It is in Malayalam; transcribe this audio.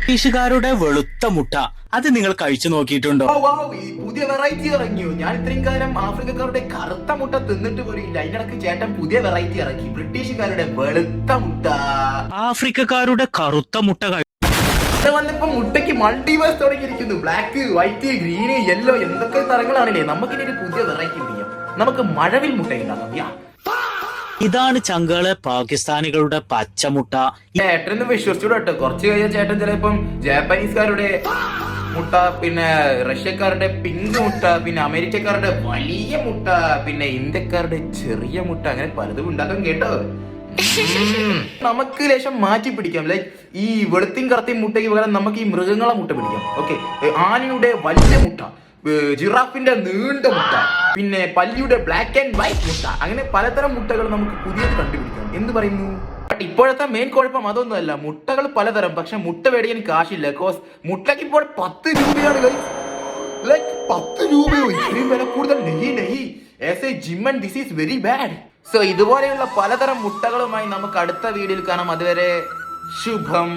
ബ്രിട്ടീഷുകാരുടെ വെളുത്ത മുട്ട അത് നിങ്ങൾ കഴിച്ചു നോക്കിയിട്ടുണ്ടോ? ഈ പുതിയ വെറൈറ്റി ഇറങ്ങിയോ? ഞാൻ ഇത്രയും കാലം ആഫ്രിക്കക്കാരുടെ കറുത്ത മുട്ട തിന്നിട്ട് പോലും ഇല്ല. അതിനിടക്ക് ചേട്ടൻ പുതിയ വെറൈറ്റി ഇറക്കി, ബ്രിട്ടീഷുകാരുടെ വെളുത്ത മുട്ട. ആഫ്രിക്കക്കാരുടെ കറുത്ത മുട്ട വന്നപ്പോ മുട്ടയ്ക്ക് മൾട്ടിവേഴ്സ് തുടങ്ങിയിരിക്കുന്നു. ബ്ലാക്ക്, വൈറ്റ്, ഗ്രീന്, യെല്ലോ എന്തൊക്കെ നിറങ്ങളാണല്ലേ. നമുക്കിനി ഒരു പുതിയ വെറൈറ്റി പിടിക്കാം. നമുക്ക് മഴവിൽ മുട്ട ഉണ്ടാക്കാം. ഇതാണ് ചങ്കള് പാകിസ്ഥാനികളുടെ പച്ചമുട്ട. ചേട്ടന് വിശ്വസിച്ചൂടട്ടോ. കുറച്ച് കഴിഞ്ഞാൽ ചേട്ടൻ ചിലപ്പം ജാപ്പനീസുകാരുടെ മുട്ട, പിന്നെ റഷ്യക്കാരുടെ പിങ്ക് മുട്ട, പിന്നെ അമേരിക്കക്കാരുടെ വലിയ മുട്ട, പിന്നെ ഇന്ത്യക്കാരുടെ ചെറിയ മുട്ട, അങ്ങനെ പലതും ഉണ്ടാക്കാൻ കേട്ടോ. നമുക്ക് ലേശം മാറ്റി പിടിക്കാം. ലൈക്ക് ഈ വെളുത്തിയും കറുത്തയും മുട്ടയ്ക്ക് പകരം നമുക്ക് ഈ മൃഗങ്ങളെ മുട്ട പിടിക്കാം. ഓക്കെ, ആനയുടെ വലിയ മുട്ട, ജിറാഫിന്റെ നീണ്ട മുട്ട, പിന്നെ പല്ലിയുടെ ബ്ലാക്ക് ആൻഡ് വൈറ്റ് മുട്ട, അങ്ങനെ പലതരം മുട്ടകൾ നമുക്ക് പുതിയത് കണ്ടുപിടിക്കാം. എന്ത് പറയുന്നു? ബട്ട് ഇപ്പോഴത്തെ മെയിൻ കുഴപ്പം അതൊന്നുമല്ല. മുട്ടകൾ പലതരം, പക്ഷെ മുട്ട മേടിക്കാൻ കാശില്ല. കോസ് മുട്ടയ്ക്ക് ഇപ്പോൾ 10 രൂപയാണ്. ലൈക്ക് 10 രൂപയോ? ഇത്രയും വില കൂടുതൽ. As a gym and this is very bad. So ഇതുപോലെയുള്ള പലതരം മുട്ടകളുമായി നമുക്ക് അടുത്ത വീഡിയോയിൽ കാണാം. അതുവരെ ശുഭം.